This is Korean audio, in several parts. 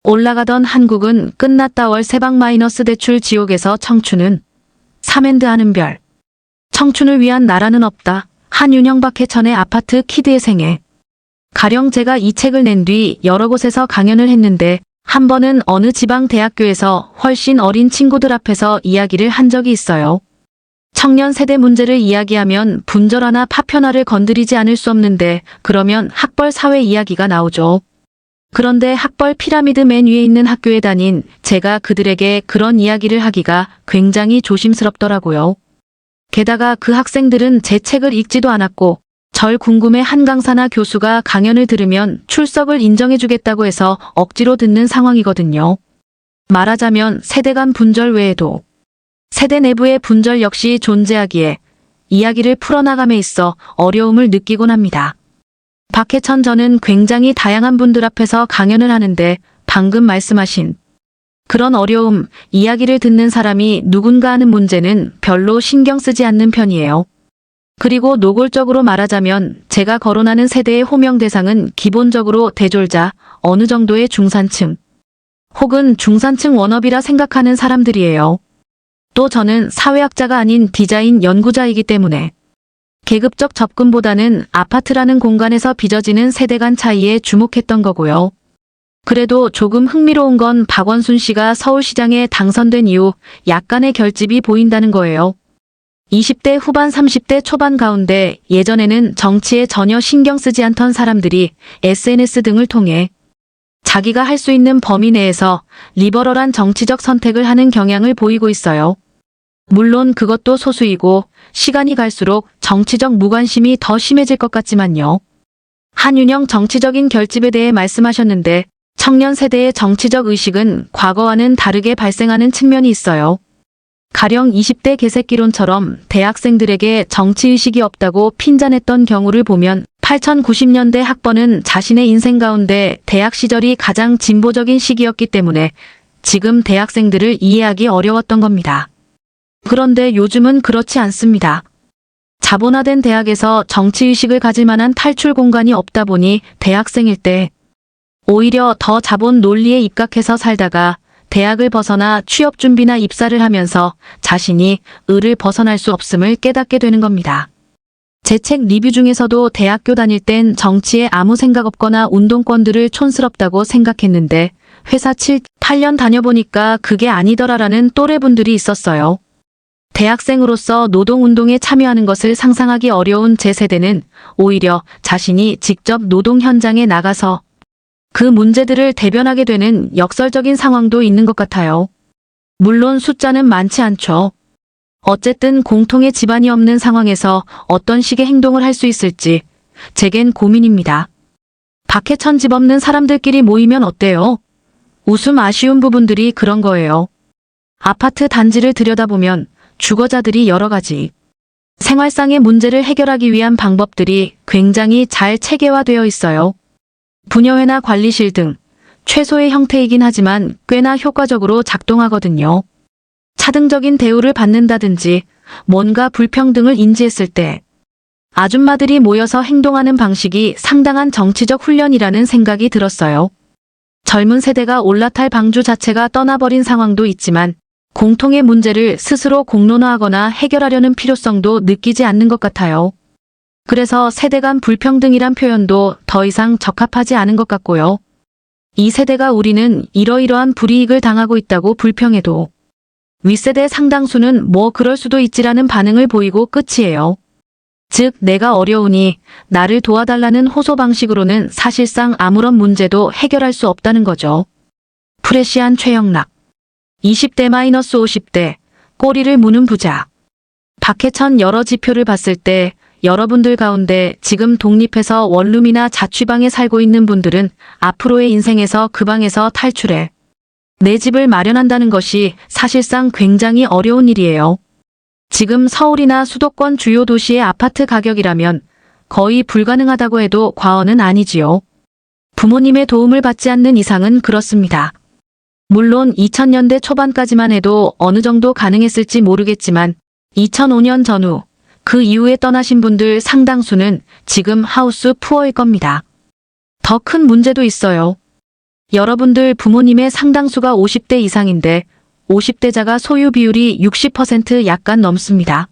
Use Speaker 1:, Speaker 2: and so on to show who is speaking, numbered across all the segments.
Speaker 1: 올라가던 한국은 끝났다. 월세방 마이너스 대출 지옥에서 청춘은 삼엔드하는 별. 청춘을 위한 나라는 없다. 한윤형 박해천의 아파트 키드의 생애. 가령 제가 이 책을 낸 뒤 여러 곳에서 강연을 했는데 한 번은 어느 지방 대학교에서 훨씬 어린 친구들 앞에서 이야기를 한 적이 있어요. 청년 세대 문제를 이야기하면 분절화나 파편화를 건드리지 않을 수 없는데 그러면 학벌 사회 이야기가 나오죠. 그런데 학벌 피라미드 맨 위에 있는 학교에 다닌 제가 그들에게 그런 이야기를 하기가 굉장히 조심스럽더라고요. 게다가 그 학생들은 제 책을 읽지도 않았고 절 궁금해 한 강사나 교수가 강연을 들으면 출석을 인정해주겠다고 해서 억지로 듣는 상황이거든요. 말하자면 세대 간 분절 외에도 세대 내부의 분절 역시 존재하기에 이야기를 풀어나감에 있어 어려움을 느끼곤 합니다. 박해천 저는 굉장히 다양한 분들 앞에서 강연을 하는데 방금 말씀하신 그런 어려움, 이야기를 듣는 사람이 누군가 하는 문제는 별로 신경 쓰지 않는 편이에요. 그리고 노골적으로 말하자면 제가 거론하는 세대의 호명 대상은 기본적으로 대졸자, 어느 정도의 중산층, 혹은 중산층 워너비라 생각하는 사람들이에요. 또 저는 사회학자가 아닌 디자인 연구자이기 때문에 계급적 접근보다는 아파트라는 공간에서 빚어지는 세대 간 차이에 주목했던 거고요. 그래도 조금 흥미로운 건 박원순 씨가 서울시장에 당선된 이후 약간의 결집이 보인다는 거예요. 20대 후반 30대 초반 가운데 예전에는 정치에 전혀 신경 쓰지 않던 사람들이 SNS 등을 통해 자기가 할 수 있는 범위 내에서 리버럴한 정치적 선택을 하는 경향을 보이고 있어요. 물론 그것도 소수이고 시간이 갈수록 정치적 무관심이 더 심해질 것 같지만요. 한윤형 정치적인 결집에 대해 말씀하셨는데 청년 세대의 정치적 의식은 과거와는 다르게 발생하는 측면이 있어요. 가령 20대 개새끼론처럼 대학생들에게 정치의식이 없다고 핀잔했던 경우를 보면 8090년대 학번은 자신의 인생 가운데 대학 시절이 가장 진보적인 시기였기 때문에 지금 대학생들을 이해하기 어려웠던 겁니다. 그런데 요즘은 그렇지 않습니다. 자본화된 대학에서 정치의식을 가질 만한 탈출 공간이 없다 보니 대학생일 때 오히려 더 자본 논리에 입각해서 살다가 대학을 벗어나 취업 준비나 입사를 하면서 자신이 을을 벗어날 수 없음을 깨닫게 되는 겁니다. 제 책 리뷰 중에서도 대학교 다닐 땐 정치에 아무 생각 없거나 운동권들을 촌스럽다고 생각했는데 회사 7, 8년 다녀보니까 그게 아니더라라는 또래분들이 있었어요. 대학생으로서 노동운동에 참여하는 것을 상상하기 어려운 제 세대는 오히려 자신이 직접 노동 현장에 나가서 그 문제들을 대변하게 되는 역설적인 상황도 있는 것 같아요. 물론 숫자는 많지 않죠. 어쨌든 공통의 집안이 없는 상황에서 어떤 식의 행동을 할 수 있을지 제겐 고민입니다. 박해천 집 없는 사람들끼리 모이면 어때요? 웃음 아쉬운 부분들이 그런 거예요. 아파트 단지를 들여다보면 주거자들이 여러 가지 생활상의 문제를 해결하기 위한 방법들이 굉장히 잘 체계화되어 있어요. 부녀회나 관리실 등 최소의 형태이긴 하지만 꽤나 효과적으로 작동하거든요. 차등적인 대우를 받는다든지 뭔가 불평등을 인지했을 때 아줌마들이 모여서 행동하는 방식이 상당한 정치적 훈련이라는 생각이 들었어요. 젊은 세대가 올라탈 방주 자체가 떠나버린 상황도 있지만 공통의 문제를 스스로 공론화하거나 해결하려는 필요성도 느끼지 않는 것 같아요. 그래서 세대 간 불평등이란 표현도 더 이상 적합하지 않은 것 같고요. 이 세대가 우리는 이러이러한 불이익을 당하고 있다고 불평해도 윗세대 상당수는 뭐 그럴 수도 있지라는 반응을 보이고 끝이에요. 즉 내가 어려우니 나를 도와달라는 호소 방식으로는 사실상 아무런 문제도 해결할 수 없다는 거죠. 프레시안 최영락 20대-50대 꼬리를 무는 부자. 박해천 여러 지표를 봤을 때 여러분들 가운데 지금 독립해서 원룸이나 자취방에 살고 있는 분들은 앞으로의 인생에서 그 방에서 탈출해 내 집을 마련한다는 것이 사실상 굉장히 어려운 일이에요. 지금 서울이나 수도권 주요 도시의 아파트 가격이라면 거의 불가능하다고 해도 과언은 아니지요. 부모님의 도움을 받지 않는 이상은 그렇습니다. 물론 2000년대 초반까지만 해도 어느 정도 가능했을지 모르겠지만 2005년 전후 그 이후에 떠나신 분들 상당수는 지금 하우스 푸어일 겁니다. 더 큰 문제도 있어요. 여러분들 부모님의 상당수가 50대 이상인데 50대자가 소유 비율이 60% 약간 넘습니다.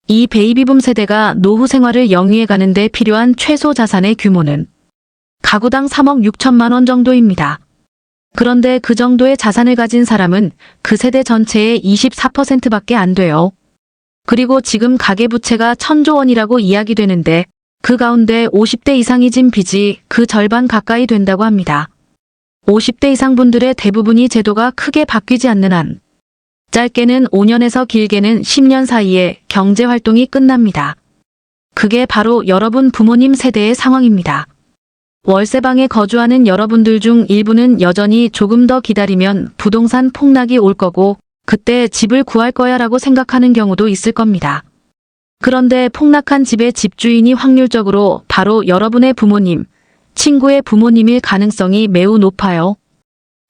Speaker 1: 이 베이비붐 세대가 노후 생활을 영위해 가는데 필요한 최소 자산의 규모는 가구당 3억 6천만 원 정도입니다. 그런데 그 정도의 자산을 가진 사람은 그 세대 전체의 24%밖에 안 돼요. 그리고 지금 가계부채가 1,000조 원이라고 이야기되는데 그 가운데 50대 이상이 진 빚이 그 절반 가까이 된다고 합니다. 50대 이상 분들의 대부분이 제도가 크게 바뀌지 않는 한 짧게는 5년에서 길게는 10년 사이에 경제활동이 끝납니다. 그게 바로 여러분 부모님 세대의 상황입니다. 월세방에 거주하는 여러분들 중 일부는 여전히 조금 더 기다리면 부동산 폭락이 올 거고 그때 집을 구할 거야 라고 생각하는 경우도 있을 겁니다. 그런데 폭락한 집의 집주인이 확률적으로 바로 여러분의 부모님, 친구의 부모님일 가능성이 매우 높아요.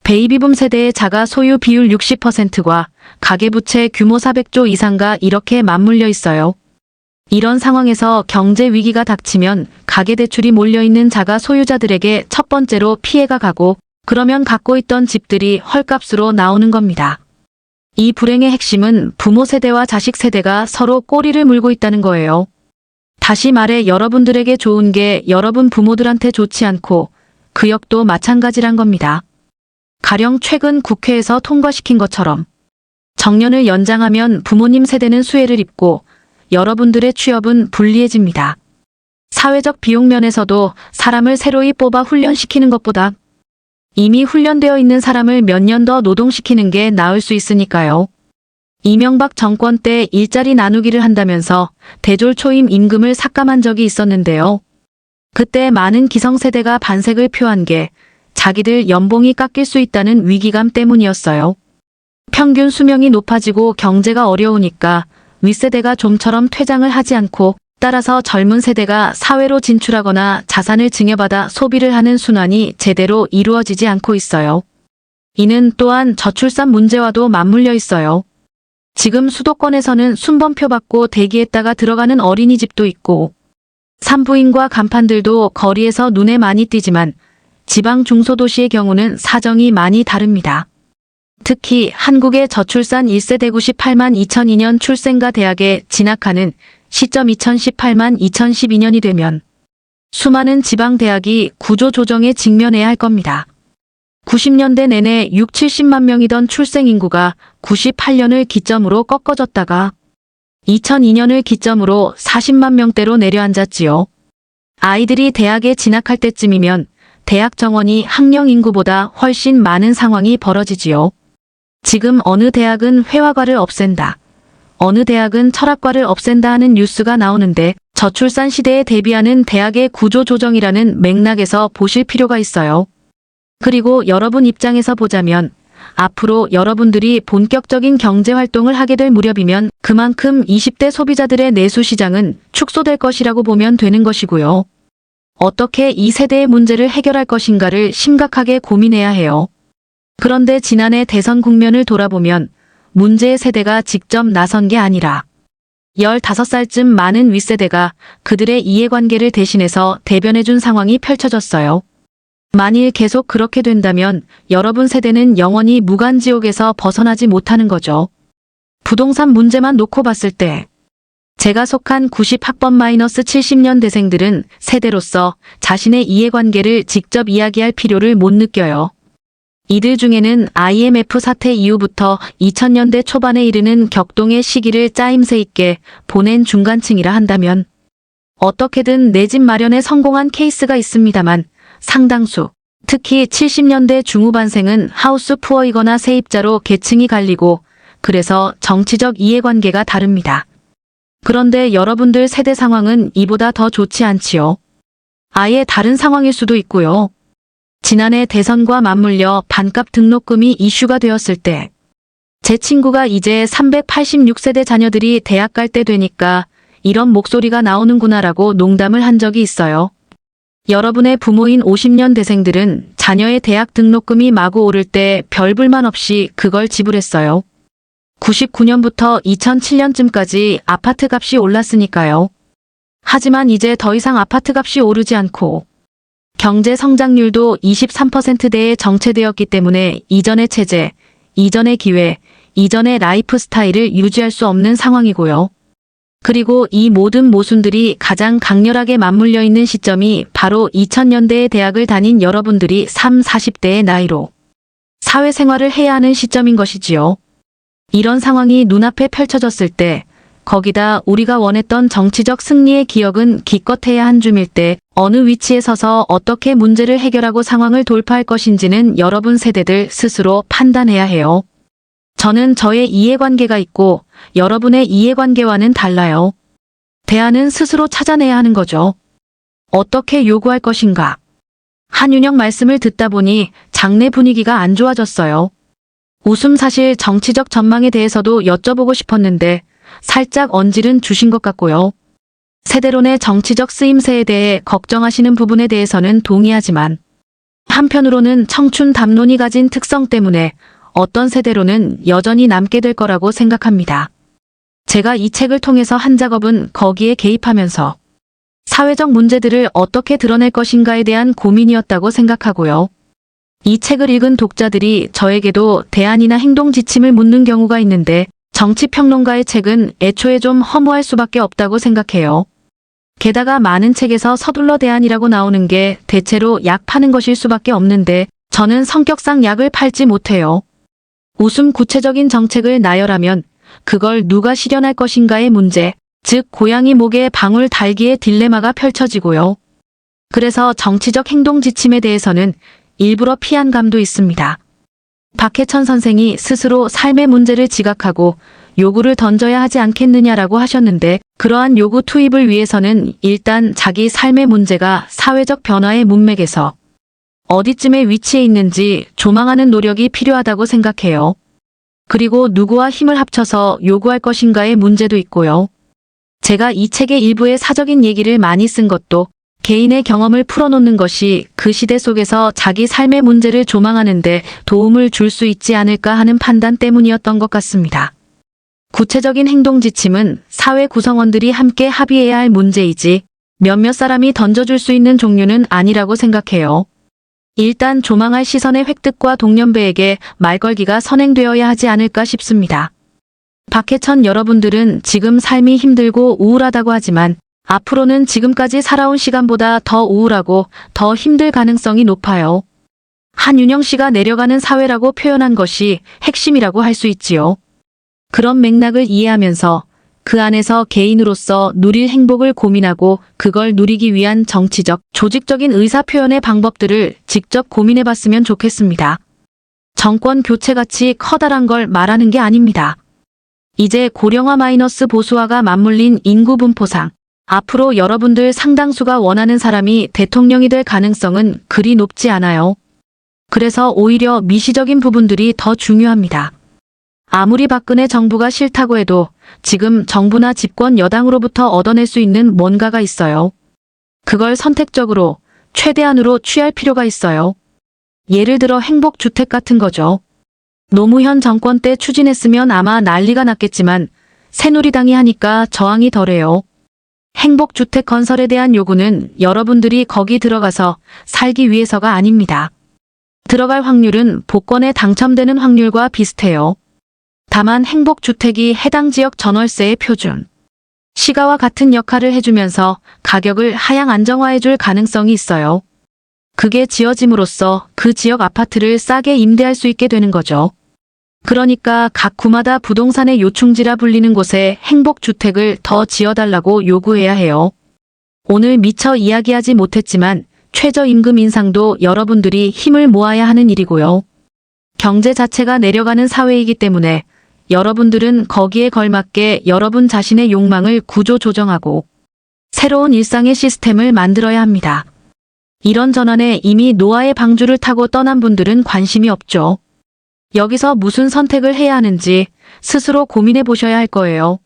Speaker 1: 베이비붐 세대의 자가 소유 비율 60%과 가계부채 규모 400조 이상과 이렇게 맞물려 있어요. 이런 상황에서 경제 위기가 닥치면 가계대출이 몰려있는 자가 소유자들에게 첫 번째로 피해가 가고 그러면 갖고 있던 집들이 헐값으로 나오는 겁니다. 이 불행의 핵심은 부모 세대와 자식 세대가 서로 꼬리를 물고 있다는 거예요. 다시 말해 여러분들에게 좋은 게 여러분 부모들한테 좋지 않고 그 역도 마찬가지란 겁니다. 가령 최근 국회에서 통과시킨 것처럼 정년을 연장하면 부모님 세대는 수혜를 입고 여러분들의 취업은 불리해집니다. 사회적 비용 면에서도 사람을 새로이 뽑아 훈련시키는 것보다 이미 훈련되어 있는 사람을 몇 년 더 노동시키는 게 나을 수 있으니까요. 이명박 정권 때 일자리 나누기를 한다면서 대졸 초임 임금을 삭감한 적이 있었는데요. 그때 많은 기성세대가 반색을 표한 게 자기들 연봉이 깎일 수 있다는 위기감 때문이었어요. 평균 수명이 높아지고 경제가 어려우니까 윗세대가 좀처럼 퇴장을 하지 않고 따라서 젊은 세대가 사회로 진출하거나 자산을 증여받아 소비를 하는 순환이 제대로 이루어지지 않고 있어요. 이는 또한 저출산 문제와도 맞물려 있어요. 지금 수도권에서는 순번표 받고 대기했다가 들어가는 어린이집도 있고 산부인과 간판들도 거리에서 눈에 많이 띄지만 지방 중소도시의 경우는 사정이 많이 다릅니다. 특히 한국의 저출산 1세대 98만 2002년 출생과 대학에 진학하는 시점 2018만 2012년이 되면 수많은 지방 대학이 구조 조정에 직면해야 할 겁니다. 90년대 내내 6, 70만 명이던 출생 인구가 98년을 기점으로 꺾어졌다가 2002년을 기점으로 40만 명대로 내려앉았지요. 아이들이 대학에 진학할 때쯤이면 대학 정원이 학령 인구보다 훨씬 많은 상황이 벌어지지요. 지금 어느 대학은 회화과를 없앤다. 어느 대학은 철학과를 없앤다 하는 뉴스가 나오는데 저출산 시대에 대비하는 대학의 구조 조정이라는 맥락에서 보실 필요가 있어요. 그리고 여러분 입장에서 보자면 앞으로 여러분들이 본격적인 경제활동을 하게 될 무렵이면 그만큼 20대 소비자들의 내수 시장은 축소될 것이라고 보면 되는 것이고요. 어떻게 이 세대의 문제를 해결할 것인가를 심각하게 고민해야 해요. 그런데 지난해 대선 국면을 돌아보면 문제의 세대가 직접 나선 게 아니라 15살쯤 많은 윗세대가 그들의 이해관계를 대신해서 대변해준 상황이 펼쳐졌어요. 만일 계속 그렇게 된다면 여러분 세대는 영원히 무간지옥에서 벗어나지 못하는 거죠. 부동산 문제만 놓고 봤을 때 제가 속한 90학번-70년대생들은 세대로서 자신의 이해관계를 직접 이야기할 필요를 못 느껴요. 이들 중에는 IMF 사태 이후부터 2000년대 초반에 이르는 격동의 시기를 짜임새 있게 보낸 중간층이라 한다면 어떻게든 내 집 마련에 성공한 케이스가 있습니다만 상당수, 특히 70년대 중후반생은 하우스 푸어이거나 세입자로 계층이 갈리고 그래서 정치적 이해관계가 다릅니다. 그런데 여러분들 세대 상황은 이보다 더 좋지 않지요. 아예 다른 상황일 수도 있고요. 지난해 대선과 맞물려 반값 등록금이 이슈가 되었을 때 제 친구가 이제 386세대 자녀들이 대학 갈 때 되니까 이런 목소리가 나오는구나라고 농담을 한 적이 있어요. 여러분의 부모인 50년대생들은 자녀의 대학 등록금이 마구 오를 때 별 불만 없이 그걸 지불했어요. 99년부터 2007년쯤까지 아파트 값이 올랐으니까요. 하지만 이제 더 이상 아파트 값이 오르지 않고 경제 성장률도 23%대에 정체되었기 때문에 이전의 체제, 이전의 기회, 이전의 라이프 스타일을 유지할 수 없는 상황이고요. 그리고 이 모든 모순들이 가장 강렬하게 맞물려 있는 시점이 바로 2000년대에 대학을 다닌 여러분들이 40대의 나이로 사회생활을 해야 하는 시점인 것이지요. 이런 상황이 눈앞에 펼쳐졌을 때, 거기다 우리가 원했던 정치적 승리의 기억은 기껏해야 한 줌일 때 어느 위치에 서서 어떻게 문제를 해결하고 상황을 돌파할 것인지는 여러분 세대들 스스로 판단해야 해요. 저는 저의 이해관계가 있고 여러분의 이해관계와는 달라요. 대안은 스스로 찾아내야 하는 거죠. 어떻게 요구할 것인가? 한윤영 말씀을 듣다 보니 장내 분위기가 안 좋아졌어요. 사실 정치적 전망에 대해서도 여쭤보고 싶었는데 살짝 언질은 주신 것 같고요. 세대론의 정치적 쓰임새에 대해 걱정하시는 부분에 대해서는 동의하지만 한편으로는 청춘 담론이 가진 특성 때문에 어떤 세대로는 여전히 남게 될 거라고 생각합니다. 제가 이 책을 통해서 한 작업은 거기에 개입하면서 사회적 문제들을 어떻게 드러낼 것인가에 대한 고민이었다고 생각하고요. 이 책을 읽은 독자들이 저에게도 대안이나 행동 지침을 묻는 경우가 있는데 정치평론가의 책은 애초에 좀 허무할 수밖에 없다고 생각해요. 게다가 많은 책에서 서둘러 대안이라고 나오는 게 대체로 약 파는 것일 수밖에 없는데 저는 성격상 약을 팔지 못해요. 구체적인 정책을 나열하면 그걸 누가 실현할 것인가의 문제, 즉 고양이 목에 방울 달기의 딜레마가 펼쳐지고요. 그래서 정치적 행동 지침에 대해서는 일부러 피한 감도 있습니다. 박해천 선생이 스스로 삶의 문제를 지각하고 요구를 던져야 하지 않겠느냐라고 하셨는데 그러한 요구 투입을 위해서는 일단 자기 삶의 문제가 사회적 변화의 문맥에서 어디쯤에 위치해 있는지 조망하는 노력이 필요하다고 생각해요. 그리고 누구와 힘을 합쳐서 요구할 것인가의 문제도 있고요. 제가 이 책의 일부에 사적인 얘기를 많이 쓴 것도 개인의 경험을 풀어놓는 것이 그 시대 속에서 자기 삶의 문제를 조망하는데 도움을 줄 수 있지 않을까 하는 판단 때문이었던 것 같습니다. 구체적인 행동 지침은 사회 구성원들이 함께 합의해야 할 문제이지 몇몇 사람이 던져줄 수 있는 종류는 아니라고 생각해요. 일단 조망할 시선의 획득과 동년배에게 말걸기가 선행되어야 하지 않을까 싶습니다. 박해천 여러분들은 지금 삶이 힘들고 우울하다고 하지만 앞으로는 지금까지 살아온 시간보다 더 우울하고 더 힘들 가능성이 높아요. 한윤영 씨가 내려가는 사회라고 표현한 것이 핵심이라고 할 수 있지요. 그런 맥락을 이해하면서 그 안에서 개인으로서 누릴 행복을 고민하고 그걸 누리기 위한 정치적, 조직적인 의사표현의 방법들을 직접 고민해봤으면 좋겠습니다. 정권 교체같이 커다란 걸 말하는 게 아닙니다. 이제 고령화 마이너스 보수화가 맞물린 인구 분포상, 앞으로 여러분들 상당수가 원하는 사람이 대통령이 될 가능성은 그리 높지 않아요. 그래서 오히려 미시적인 부분들이 더 중요합니다. 아무리 박근혜 정부가 싫다고 해도 지금 정부나 집권 여당으로부터 얻어낼 수 있는 뭔가가 있어요. 그걸 선택적으로 최대한으로 취할 필요가 있어요. 예를 들어 행복주택 같은 거죠. 노무현 정권 때 추진했으면 아마 난리가 났겠지만 새누리당이 하니까 저항이 덜해요. 행복주택 건설에 대한 요구는 여러분들이 거기 들어가서 살기 위해서가 아닙니다. 들어갈 확률은 복권에 당첨되는 확률과 비슷해요. 다만 행복주택이 해당 지역 전월세의 표준, 시가와 같은 역할을 해주면서 가격을 하향 안정화해줄 가능성이 있어요. 그게 지어짐으로써 그 지역 아파트를 싸게 임대할 수 있게 되는 거죠. 그러니까 각 구마다 부동산의 요충지라 불리는 곳에 행복주택을 더 지어달라고 요구해야 해요. 오늘 미처 이야기하지 못했지만 최저임금 인상도 여러분들이 힘을 모아야 하는 일이고요. 경제 자체가 내려가는 사회이기 때문에 여러분들은 거기에 걸맞게 여러분 자신의 욕망을 구조 조정하고 새로운 일상의 시스템을 만들어야 합니다. 이런 전환에 이미 노아의 방주를 타고 떠난 분들은 관심이 없죠. 여기서 무슨 선택을 해야 하는지 스스로 고민해 보셔야 할 거예요.